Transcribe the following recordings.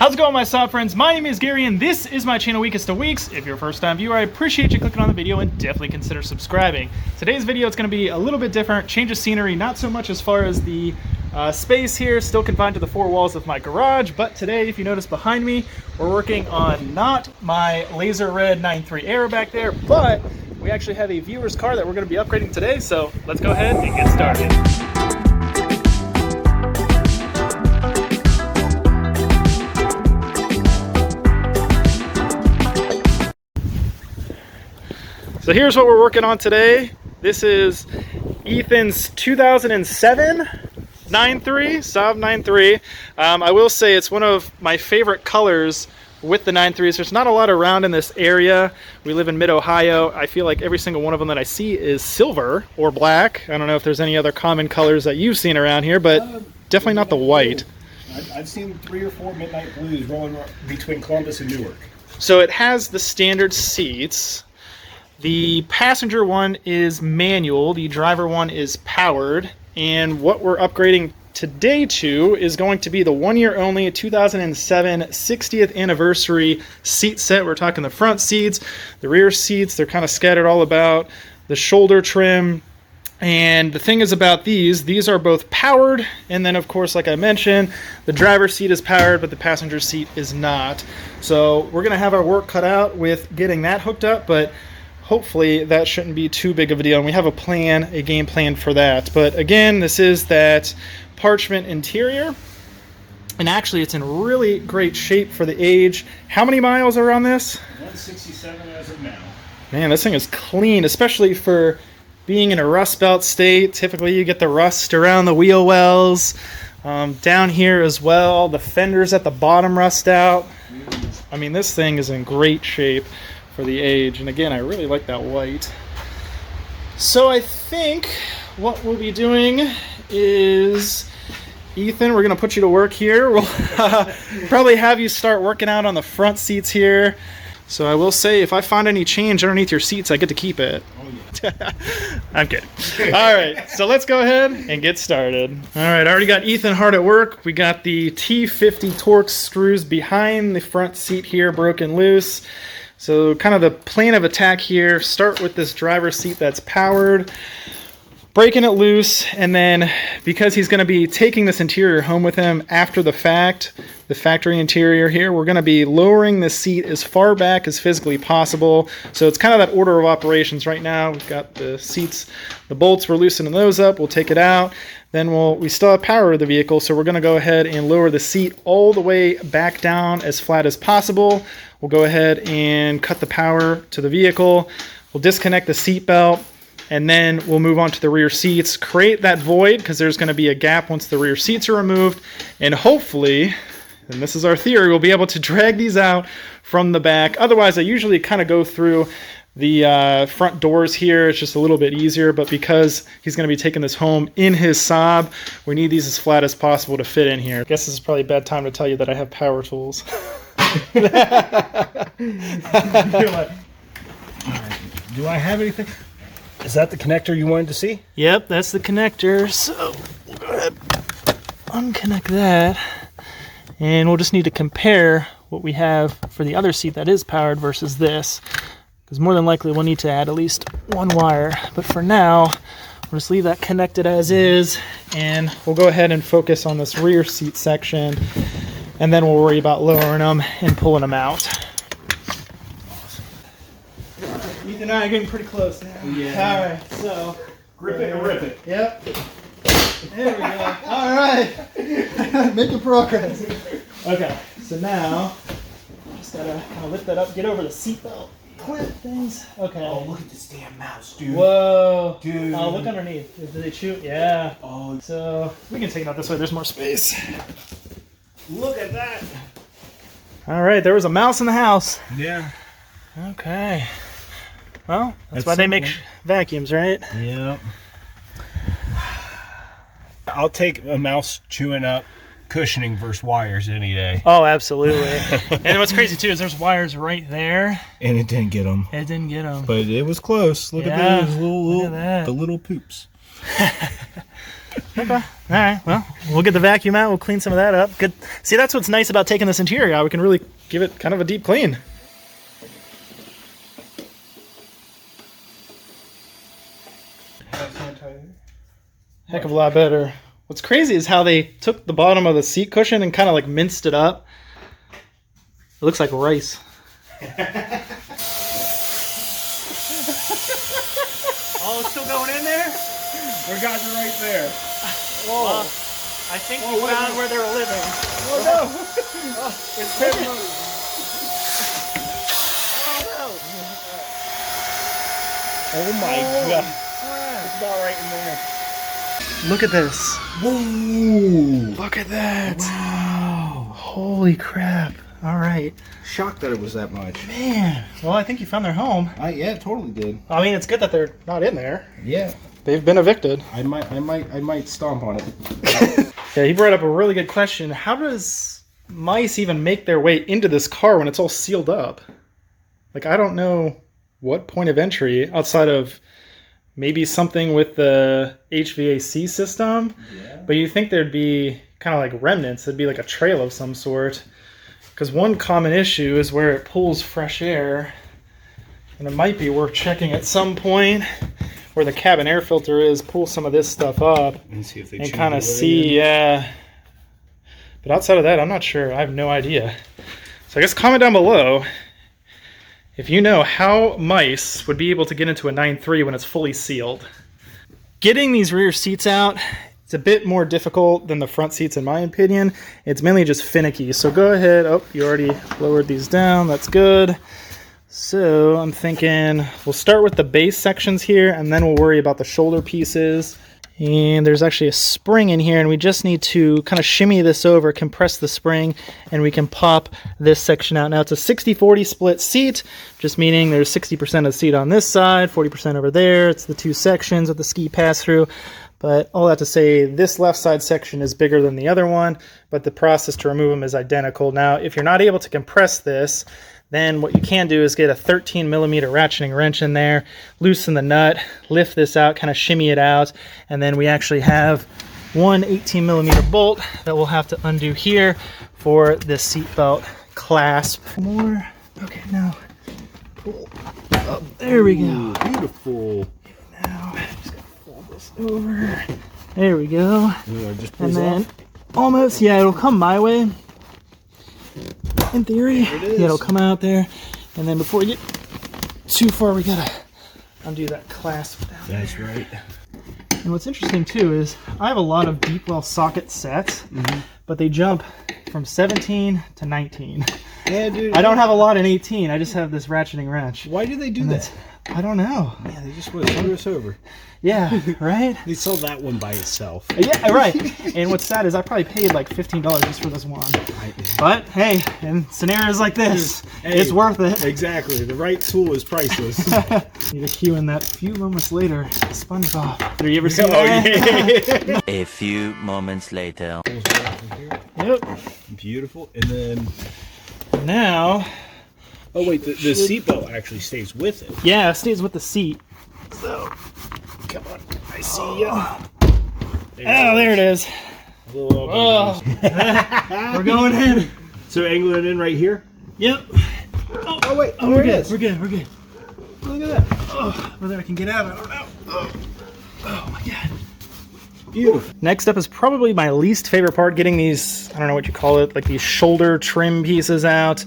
How's it going, my Saab friends? My name is Gary and this is my channel Weakest of Weeks. If you're a first time viewer, I appreciate you clicking on the video and definitely consider subscribing. Today's video is going to be a little bit different, change of scenery, not so much as far as the space here, still confined to the four walls of my garage, but today, if you notice behind me, we're working on not my laser red 9.3 Aero back there, but we actually have a viewer's car that we're going to be upgrading today, so let's go ahead and get started. So here's what we're working on today. This is Ethan's 2007 9.3, Saab 9.3. I will say it's one of my favorite colors with the 9.3s. There's not a lot around in this area. We live in mid-Ohio. I feel like every single one of them that I see is silver or black. I don't know if there's any other common colors that you've seen around here, but definitely not the white. I've seen 3 or 4 midnight blues rolling between Columbus and Newark. So it has the standard seats. The passenger one is manual, the driver one is powered, and what we're upgrading today to is going to be the 1 year only 2007 60th anniversary seat set. We're talking the front seats, the rear seats, they're kind of scattered all about, the shoulder trim. And the thing is about these are both powered, and then of course, like I mentioned, the driver's seat is powered, but the passenger seat is not. So we're gonna have our work cut out with getting that hooked up, but hopefully that shouldn't be too big of a deal, and we have a game plan for that. But again, this is that parchment interior, and actually it's in really great shape for the age. How many miles are on this? 167 as of now. Man, this thing is clean, especially for being in a rust belt state. Typically you get the rust around the wheel wells, down here as well. The fenders at the bottom rust out. I mean, this thing is in great shape for the age, and again, I really like that white. So I think what we'll be doing is, Ethan, we're gonna put you to work here. We'll probably have you start working out on the front seats here. So I will say, if I find any change underneath your seats, I get to keep it. Oh, yeah. I'm kidding. All right, so let's go ahead and get started. All right, I already got Ethan hard at work. We got the T50 Torx screws behind the front seat here broken loose. So kind of the plan of attack here, start with this driver's seat that's powered, breaking it loose, and then because he's going to be taking this interior home with him after the fact, the factory interior here, we're going to be lowering the seat as far back as physically possible. So it's kind of that order of operations right now. We've got the seats, the bolts, we're loosening those up, we'll take it out. Then we still have power of the vehicle, so we're going to go ahead and lower the seat all the way back down as flat as possible. We'll go ahead and cut the power to the vehicle. We'll disconnect the seat belt, and then we'll move on to the rear seats, create that void, because there's going to be a gap once the rear seats are removed, and hopefully, and this is our theory, we'll be able to drag these out from the back. Otherwise, I usually kind of go through the front doors here. It's just a little bit easier, but because he's going to be taking this home in his Saab, we need these as flat as possible to fit in here. I guess this is probably a bad time to tell you that I have power tools. Do I have anything? Is that the connector you wanted to see? Yep, that's the connector. So we'll go ahead, unconnect that, and we'll just need to compare what we have for the other seat that is powered versus this, because more than likely we'll need to add at least one wire. But for now, we'll just leave that connected as is, and we'll go ahead and focus on this rear seat section, and then we'll worry about lowering them and pulling them out. Awesome. Ethan and I are getting pretty close now. Yeah. All right, so Grip it and rip it. Yep. There we go. All right. Making progress. Okay, so now just gotta kind of lift that up, get over the seatbelt clip things. Okay. Oh, look at this damn mouse, dude. Whoa. Dude. Oh, look underneath. Did they shoot? Yeah. Oh. So we can take it out this way. There's more space. Look at that. All right, there was a mouse in the house. Yeah. Okay. Well, that's why they make vacuums, right? Yep. I'll take a mouse chewing up cushioning versus wires any day. Oh, absolutely. And what's crazy too is there's wires right there. And it didn't get them. It didn't get them. But it was close. Look at those little, look at that. The little poops. Okay. All right. Well, we'll get the vacuum out. We'll clean some of that up. Good. See, that's what's nice about taking this interior out. We can really give it kind of a deep clean. Heck of a lot better. What's crazy is how they took the bottom of the seat cushion and kind of like minced it up. It looks like rice. Oh, it's still going in there? We got you right there. Whoa. I think we found where they were living. Oh no! It's heavy. Oh my god. It's about right in there. Look at this. Whoa! Look at that. Wow. Holy crap. All right. Shocked that it was that much. Man. Well, I think you found their home. Yeah, totally did. I mean, it's good that they're not in there. Yeah. They've been evicted. I might stomp on it. Yeah, he brought up a really good question. How does mice even make their way into this car when it's all sealed up? Like, I don't know what point of entry outside of maybe something with the HVAC system. Yeah. But you think there'd be kind of like remnants. There'd be like a trail of some sort. Because one common issue is where it pulls fresh air. And it might be worth checking at some point where the cabin air filter is, pull some of this stuff up and see if they and kind of see, yeah. But outside of that, I'm not sure. I have no idea. So I guess comment down below if you know how mice would be able to get into a 9.3 when it's fully sealed. Getting these rear seats out, it's a bit more difficult than the front seats in my opinion. It's mainly just finicky. So go ahead. Oh, you already lowered these down. That's good. So I'm thinking we'll start with the base sections here and then we'll worry about the shoulder pieces. And there's actually a spring in here and we just need to kind of shimmy this over, compress the spring, and we can pop this section out. Now it's a 60-40 split seat, just meaning there's 60% of the seat on this side, 40% over there. It's the two sections with the ski pass-through. But all that to say, this left side section is bigger than the other one, but the process to remove them is identical. Now, if you're not able to compress this, then what you can do is get a 13 millimeter ratcheting wrench in there, loosen the nut, lift this out, kind of shimmy it out, and then we actually have one 18 millimeter bolt that we'll have to undo here for this seatbelt clasp. More. Okay, now pull up. There we go. Beautiful. Now just gotta fold this over. There we go. And then almost, yeah, it'll come my way. In theory, yeah, it'll come out there, and then before we get too far, we gotta undo that clasp down there. That's right. And what's interesting too is I have a lot of deep well socket sets, but they jump from 17 to 19. Yeah, dude. I don't have a lot in 18. I just have this ratcheting wrench. Why do they do that? I don't know. Yeah, they just want to screw us over. Yeah, right? They sold that one by itself. Yeah, right. And what's sad is I probably paid like $15 just for this one. But hey, in scenarios like this, it's worth it. Exactly. The right tool is priceless. Need to cue in that few moments later. SpongeBob. Have you ever seen that? Yeah. A few moments later. Yep. Beautiful. And then now. Oh wait, the seatbelt actually stays with it. Yeah, it stays with the seat. So, come on, I see ya. There it is. Oh. We're going in. So angling in right here? Yep. Oh wait, we're good. We're good. Look at that. Oh, whether I can get out, I don't know. Oh my god. Beautiful. Next up is probably my least favorite part, getting these, I don't know what you call it, like these shoulder trim pieces out.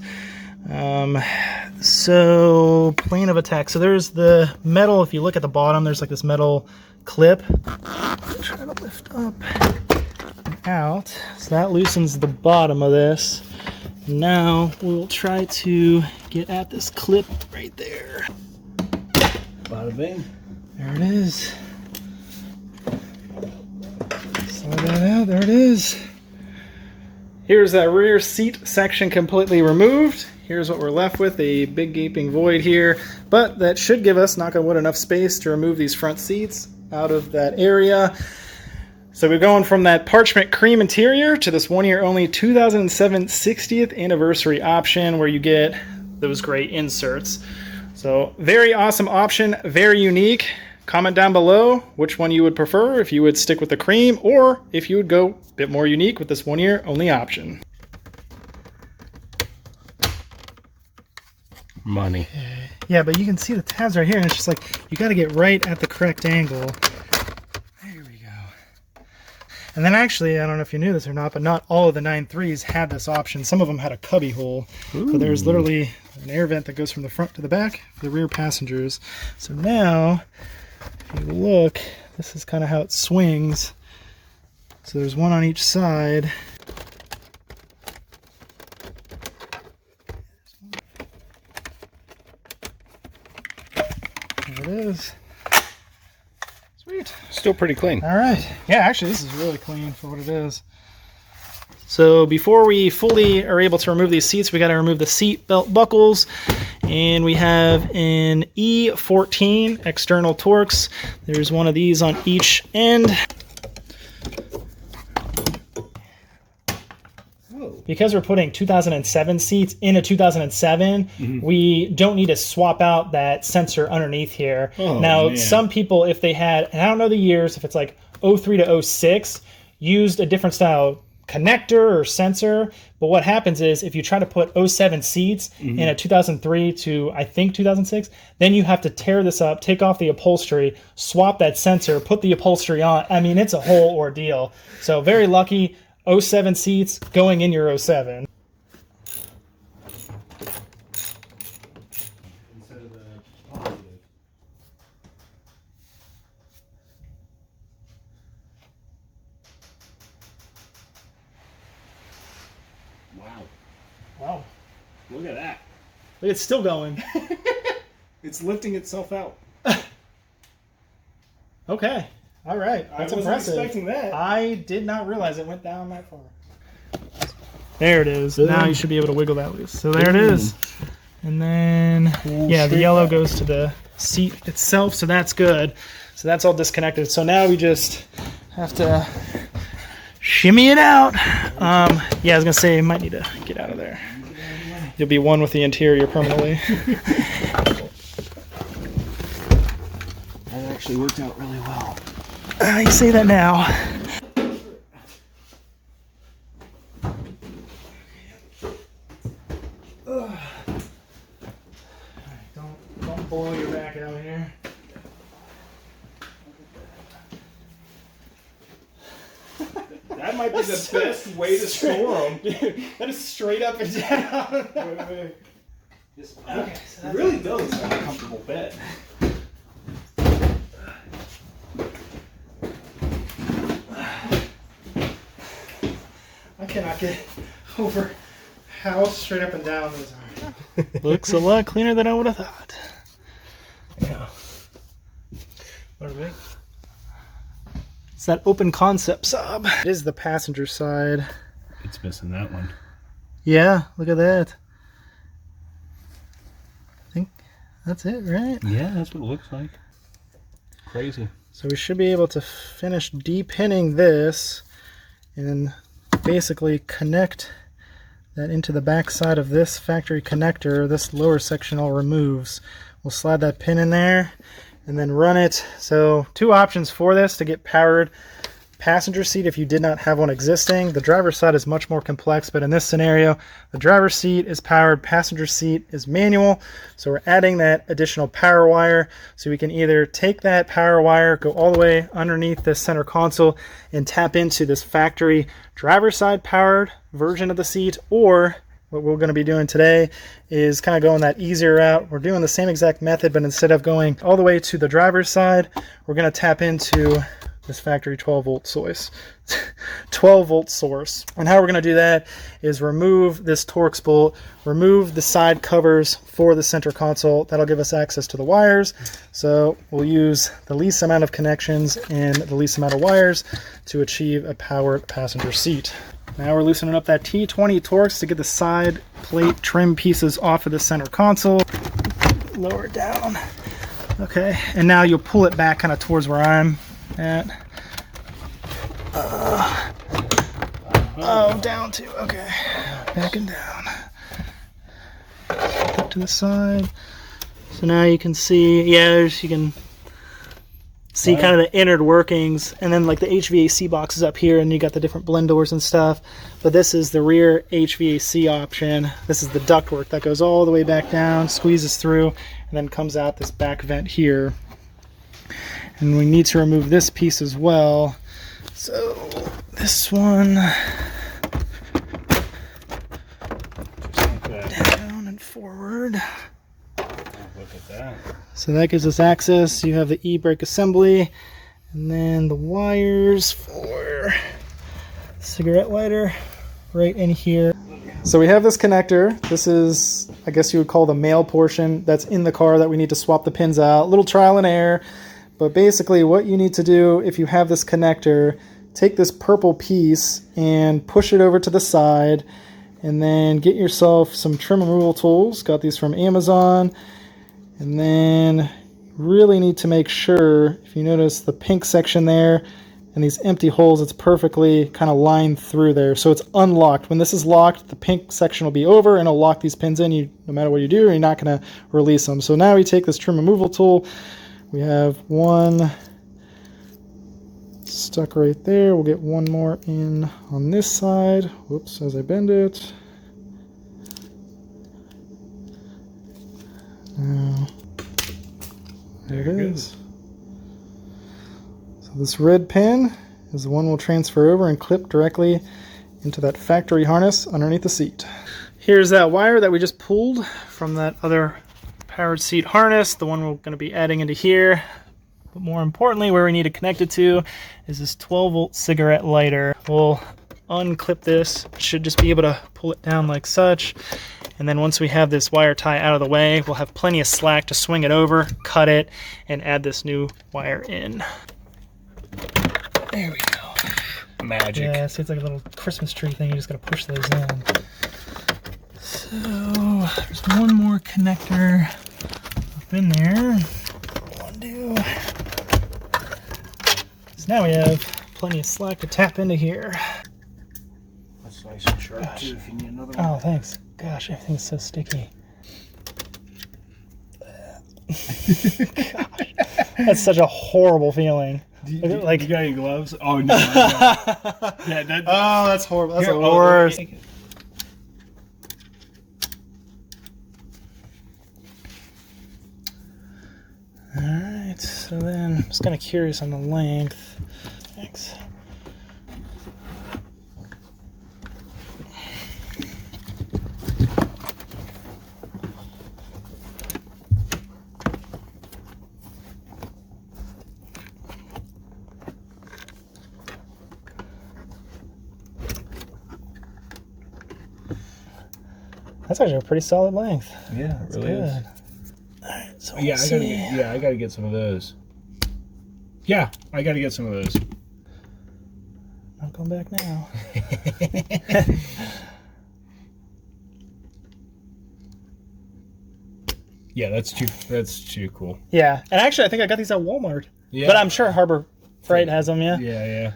So plane of attack. So there's the metal. If you look at the bottom, there's like this metal clip. Try to lift up and out. So that loosens the bottom of this. Now we'll try to get at this clip right there. Bada bing. There it is. Slide that out. There it is. Here's that rear seat section completely removed. Here's what we're left with, a big gaping void here, but that should give us, knock on wood, enough space to remove these front seats out of that area. So we're going from that parchment cream interior to this 1 year only 2007 60th anniversary option where you get those great inserts. So very awesome option, very unique. comment down below which one you would prefer, if you would stick with the cream or if you would go a bit more unique with this 1 year only option. Money. Yeah, but you can see the tabs right here, and it's just like you got to get right at the correct angle. There we go. And then actually, I don't know if you knew this or not, but not all of the 9.3s had this option. Some of them had a cubby hole. Ooh. So there's literally an air vent that goes from the front to the back for the rear passengers. So now, if you look, this is kind of how it swings. So there's one on each side. There it is. Sweet. Still pretty clean. All right. Yeah, actually, this is really clean for what it is. So before we fully are able to remove these seats, we got to remove the seat belt buckles. And we have an E14 external Torx. There's one of these on each end. Because we're putting 2007 seats in a 2007, we don't need to swap out that sensor underneath here. Oh, now, man. Some people, if they had, and I don't know the years, if it's like 03 to 06, used a different style connector or sensor. But what happens is if you try to put 07 seats in a 2003 to, I think, 2006, then you have to tear this up, take off the upholstery, swap that sensor, put the upholstery on. I mean, it's a whole ordeal. So very lucky. 07 seats going in your 07. Instead of the positive. Wow. Wow. Look at that. Look, it's still going. It's lifting itself out. Okay. All right, that's impressive. I wasn't expecting that. I did not realize it went down that far. There it is. Now you should be able to wiggle that loose. So there it is. And then, yeah, the yellow goes to the seat itself, so that's good. So that's all disconnected. So now we just have to shimmy it out. Yeah, I was going to say, you might need to get out of there. You'll be one with the interior permanently. That actually worked out really well. You say that now. Don't blow your back out here. That might be the best way to store them. That is straight up and down. Wait. Okay, so it really does have a comfortable bed. I cannot get over how straight up and down those are. Looks a lot cleaner than I would have thought. Yeah. What do you think? It's that open concept Saab. It is the passenger side. It's missing that one. Yeah, look at that. I think that's it, right? Yeah, that's what it looks like. Crazy. So we should be able to finish depinning this and basically connect that into the back side of this factory connector. This lower section all removes. We'll slide that pin in there and then run it. So two options for this to get powered passenger seat if you did not have one existing. The driver's side is much more complex, but in this scenario, the driver's seat is powered, passenger seat is manual. So we're adding that additional power wire. So we can either take that power wire, go all the way underneath this center console and tap into this factory driver's side powered version of the seat, or what we're going to be doing today is kind of going that easier route. We're doing the same exact method, but instead of going all the way to the driver's side, we're going to tap into this factory 12 volt source. 12 volt source. And how we're going to do that is remove this Torx bolt, remove the side covers for the center console. That'll give us access to the wires. So we'll use the least amount of connections and the least amount of wires to achieve a powered passenger seat. Now we're loosening up that T20 Torx to get the side plate trim pieces off of the center console. Lower it down. Okay, and now you'll pull it back kind of towards where I'm at. Oh, down to, okay. Back and down. Up to the side. So now you can see, yeah, you can see Wow. kind of the inner workings, and then like the HVAC box is up here, and you got the different blend doors and stuff. But this is the rear HVAC option. This is the ductwork that goes all the way back down, squeezes through, and then comes out this back vent here. And we need to remove this piece as well. So this one down and forward. Look at that. So that gives us access. You have the e-brake assembly, and then the wires for cigarette lighter right in here. So we have this connector. This is, I guess you would call the male portion that's in the car that we need to swap the pins out. Little trial and error, but basically what you need to do if you have this connector, take this purple piece and push it over to the side, and then get yourself some trim removal tools. Got these from Amazon. And then really need to make sure, if you notice the pink section there and these empty holes, it's perfectly kind of lined through there. So it's unlocked. When this is locked, the pink section will be over and it'll lock these pins in. No matter what you do, you're not going to release them. So now we take this trim removal tool. We have one stuck right there. We'll get one more in on this side. Whoops, as I bend it. There it is. So this red pin is the one we'll transfer over and clip directly into that factory harness underneath the seat. Here's that wire that we just pulled from that other powered seat harness, the one we're going to be adding into here. But more importantly, where we need to connect it to is this 12-volt cigarette lighter. We'll unclip this. Should just be able to pull it down like such. And then once we have this wire tie out of the way, we'll have plenty of slack to swing it over, cut it, and add this new wire in. There we go. Magic. Yeah, see, it's like a little Christmas tree thing. You just gotta push those in. So there's one more connector up in there. Undo. So now we have plenty of slack to tap into here. That's nice and sharp too if you need another one. Oh, thanks. Gosh, everything's so sticky. Gosh, that's such a horrible feeling. Like, you got any gloves? Oh no. Yeah, that. Oh, that's horrible. That's Here, the worst. Alright, so then I'm just kind of curious on the length. Thanks. That's actually a pretty solid length. Yeah, it really is. Alright, so Yeah, I gotta get some of those. Yeah, I gotta get some of those. Not going back now. Yeah, that's too cool. Yeah, and actually I think I got these at Walmart. Yeah. But I'm sure Harbor Freight has them, yeah? Yeah, yeah.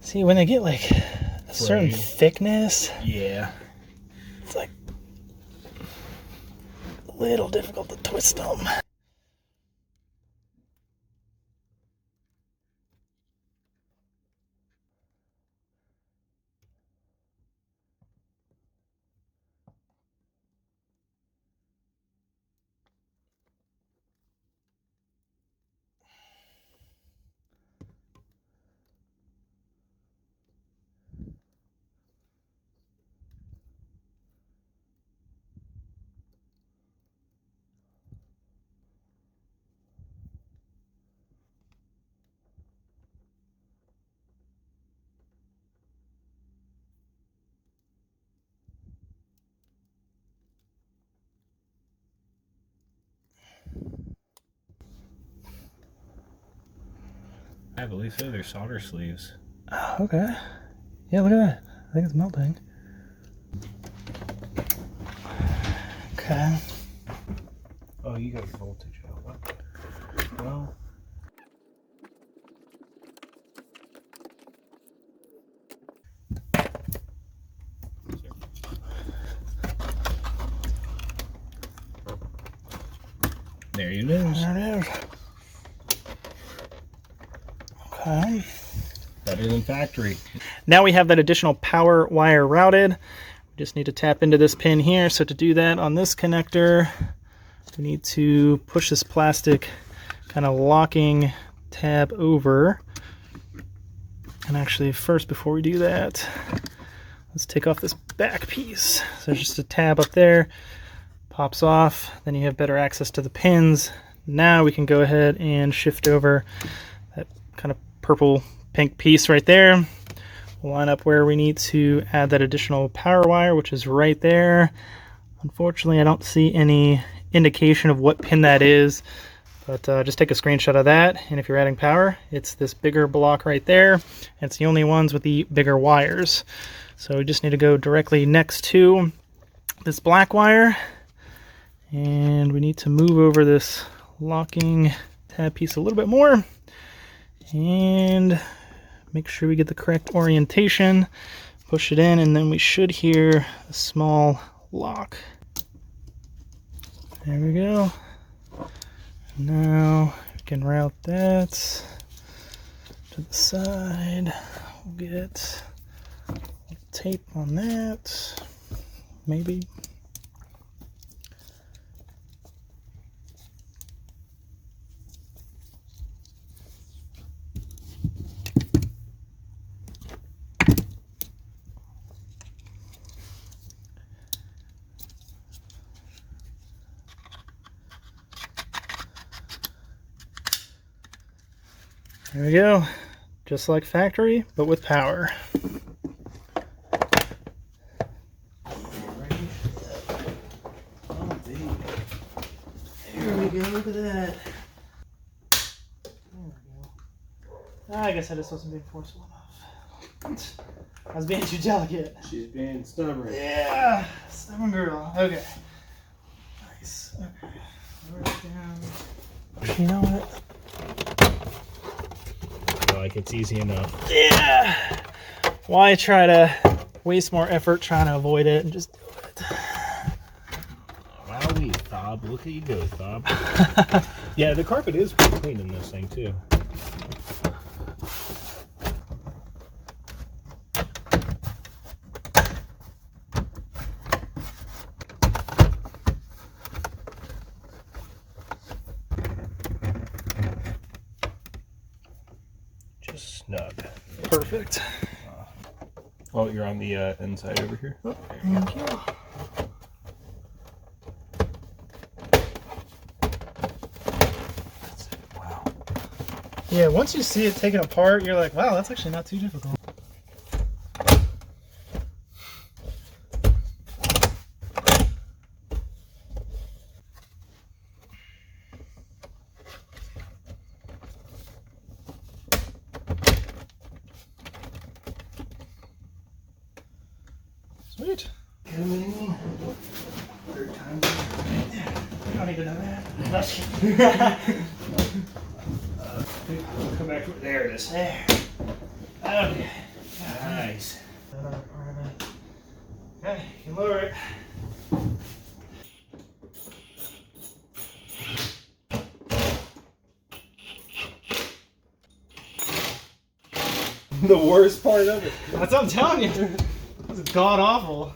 See, when they get like a certain Frayed. thickness, Yeah. it's like a little difficult to twist them. I believe so. They're solder sleeves. Oh, okay. Yeah, look at that. I think it's melting. Okay. Oh, you got your voltage out. What? Well. There it is. There it is. Okay. Better than factory. Now we have that additional power wire routed. We just need to tap into this pin here. So to do that on this connector, we need to push this plastic kind of locking tab over. And actually first, before we do that, let's take off this back piece. So there's just a tab up there, pops off, then you have better access to the pins. Now we can go ahead and shift over that kind of purple pink piece right there. We'll line up where we need to add that additional power wire, which is right there. Unfortunately, I don't see any indication of what pin that is, but just take a screenshot of that, and if you're adding power, it's this bigger block right there, and it's the only ones with the bigger wires. So we just need to go directly next to this black wire, and we need to move over this locking tab piece a little bit more, and make sure we get the correct orientation, push it in, and then we should hear a small lock. There we go. Now we can route that to the side. We'll get tape on that, maybe. There we go, just like factory, but with power. There we go, look at that. There we go. I guess I just wasn't being forceful enough. I was being too delicate. She's being stubborn. Yeah, stubborn girl. Okay. Nice. Okay. Lower it down. You know what? Like it's easy enough. Yeah. Why try to waste more effort trying to avoid it and just do it? Wowee, Saab. Look at you go, Saab. Yeah, the carpet is pretty clean in this thing, too. Just snug. Perfect. Oh, you're on the inside over here? Oh, thank you. That's it. Wow. Yeah, once you see it taken apart, you're like, wow, that's actually not too difficult. Sweet. Third time. You don't need to know that. Come back. There it is. There. Okay. Nice. Okay, you can lower it. The worst part of it. That's what I'm telling you. It's god awful.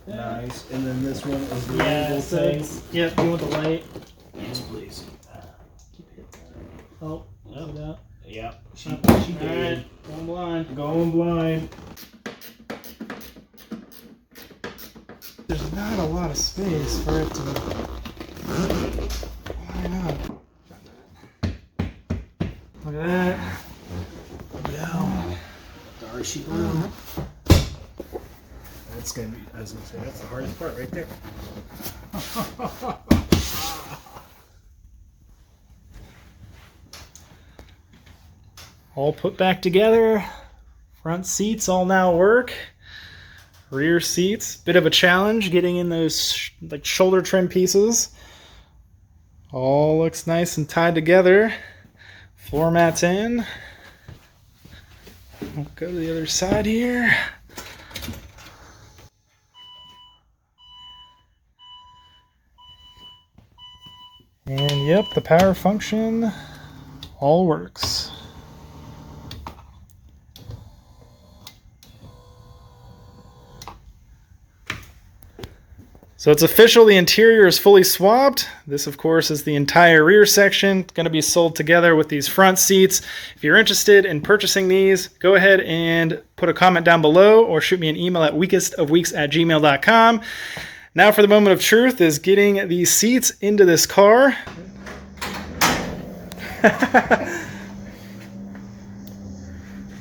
Nice. And then this one is the Yeah, label so thing. yeah, do you want the light? Yes, please. Oh, see that? Yeah. She Alright, did. going blind. Going blind. There's not a lot of space for it to. Why not? Look at that. Yeah. Darcy blue. That's gonna be. I was gonna say that's the hardest part right there. All put back together. Front seats all now work. Rear seats, bit of a challenge getting in those like shoulder trim pieces. All looks nice and tied together. Floor mats in. We'll go to the other side here. And yep, the power function all works. So it's official, the interior is fully swabbed. This, of course, is the entire rear section. It's going to be sold together with these front seats. If you're interested in purchasing these, go ahead and put a comment down below or shoot me an email at weakestofweeks@gmail.com. Now for the moment of truth is getting these seats into this car.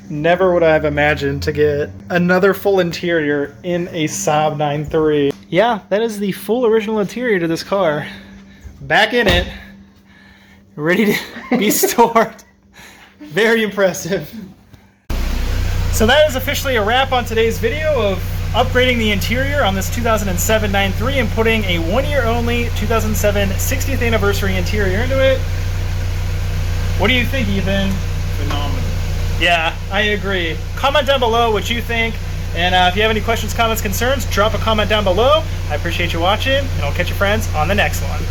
Never would I have imagined to get another full interior in a Saab 9.3. Yeah, that is the full original interior to this car. Back in it, ready to be stored. Very impressive. So that is officially a wrap on today's video of upgrading the interior on this 2007 9.3 and putting a 1-year only 2007 60th anniversary interior into it. What do you think, Ethan? Phenomenal. Yeah, I agree. Comment down below what you think. And if you have any questions, comments, concerns, drop a comment down below. I appreciate you watching, and I'll catch you friends on the next one.